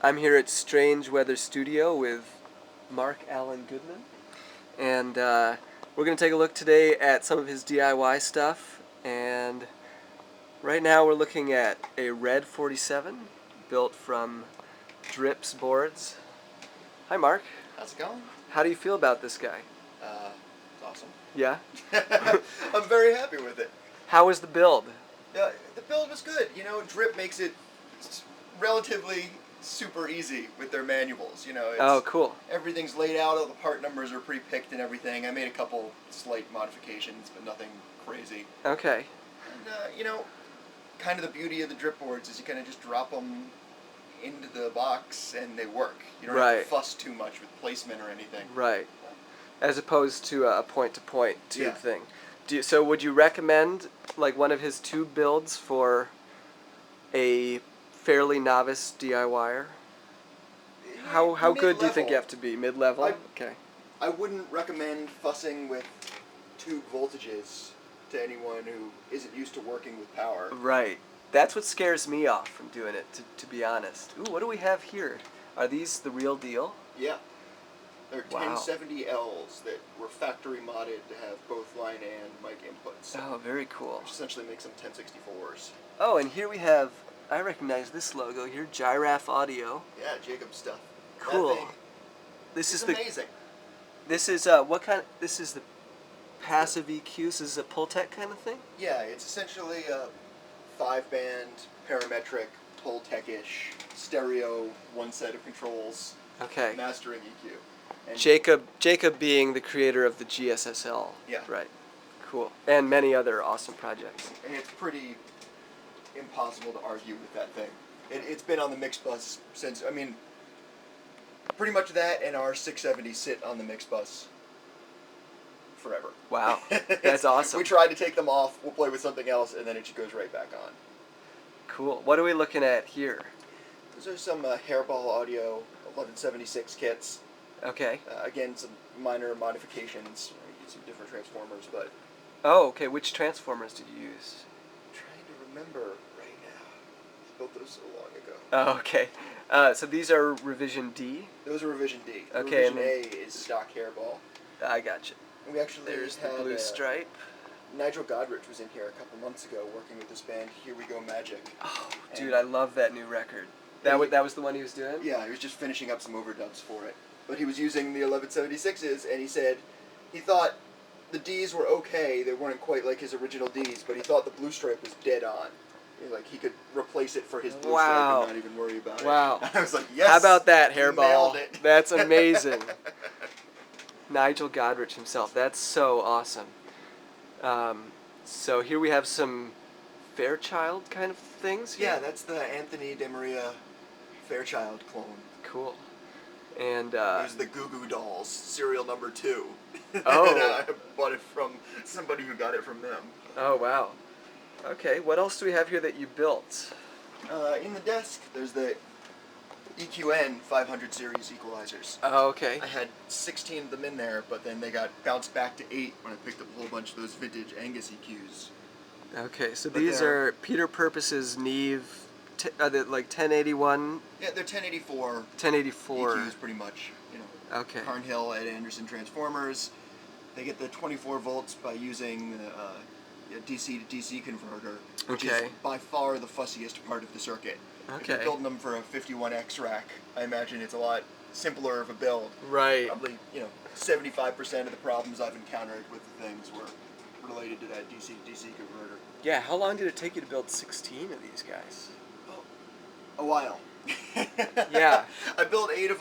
I'm here at Strange Weather Studio with Marc Alan Goodman, and we're going to take a look today at some of his DIY stuff. And right now we're looking at a red 47 built from Drips boards. Hi, Marc. How's it going? How do you feel about this guy? It's awesome. Yeah? I'm very happy with it. How was the build? The build was good. You know, Drip makes it relatively super easy with their manuals. You know, Oh, cool. Everything's laid out, all the part numbers are pre-picked and everything. I made a couple slight modifications, but nothing crazy. Okay. And, you know, kind of the beauty of the Drip boards is you kind of just drop them into the box and they work. You don't have to fuss too much with placement or anything. Right. As opposed to a point-to-point tube Yeah. thing. So would you recommend like one of his tube builds for a fairly novice DIYer? How good do you think you have to be? Mid-level? Okay. I wouldn't recommend fussing with tube voltages to anyone who isn't used to working with power. Right. That's what scares me off from doing it, to be honest. Ooh, what do we have here? Are these the real deal? Yeah. They're Wow. 1070Ls that were factory modded to have both line and mic inputs. Oh, very cool. Which essentially makes them 1064s. Oh, and here we have, I recognize this logo here, Giraffe Audio. Yeah, Jacob stuff. Cool. That thing This is amazing. This is what kind? This is the passive EQ. This is a Pultec kind of thing. Yeah, it's essentially a 5-band parametric Pultec-ish stereo, one set of controls. Okay. Mastering EQ. And Jacob being the creator of the GSSL. Yeah. Right. Cool. And many other awesome projects. And it's pretty impossible to argue with that thing. It's been on the mix bus since, I mean, pretty much that and our 670 sit on the mix bus forever. Wow. That's awesome. We tried to take them off, we'll play with something else, and then it just goes right back on. Cool. What are we looking at here? Those are some Hairball Audio 1176 kits. Okay. Again, some minor modifications, some different transformers, but... Oh, okay. Which transformers did you use? I'm trying to remember right now. I built those so long ago. Oh, okay. So these are Revision D? Those are Revision D. Okay. Revision A is stock Hairball. I gotcha. And we actually There's the had blue stripe. Nigel Godrich was in here a couple months ago working with this band, Here We Go Magic. Oh, dude, I love that new record. That was the one he was doing? Yeah, he was just finishing up some overdubs for it. But he was using the 1176s, and he said he thought the Ds were okay. They weren't quite like his original Ds, but he thought the blue stripe was dead on. Like he could replace it for his blue stripe and not even worry about it. Wow. I was like, yes. How about that, Hairball? Nailed it. That's amazing. Nigel Godrich himself. That's so awesome. So here we have some Fairchild kind of things here? Yeah, that's the Anthony DeMaria Fairchild clone. Cool. And There's the Goo Goo Dolls, serial number 2. Oh. And I bought it from somebody who got it from them. oh, wow. Okay, what else do we have here that you built? In the desk, there's the EQN 500 series equalizers. Oh, okay. I had 16 of them in there, but then they got bounced back to 8 when I picked up a whole bunch of those vintage Angus EQs. Okay, so But these they're- are Peter Purpose's Neve, are they like 1081? Yeah, they're 1084 1084. EQs pretty much. You know, Okay. Carnhill, Ed Anderson transformers. They get the 24 volts by using a DC to DC converter, which is by far the fussiest part of the circuit. If you're Okay. building them for a 51X rack, I imagine it's a lot simpler of a build. Right. Probably, 75% of the problems I've encountered with the things were related to that DC to DC converter. Yeah, how long did it take you to build 16 of these guys? A while. Yeah. I built 8 of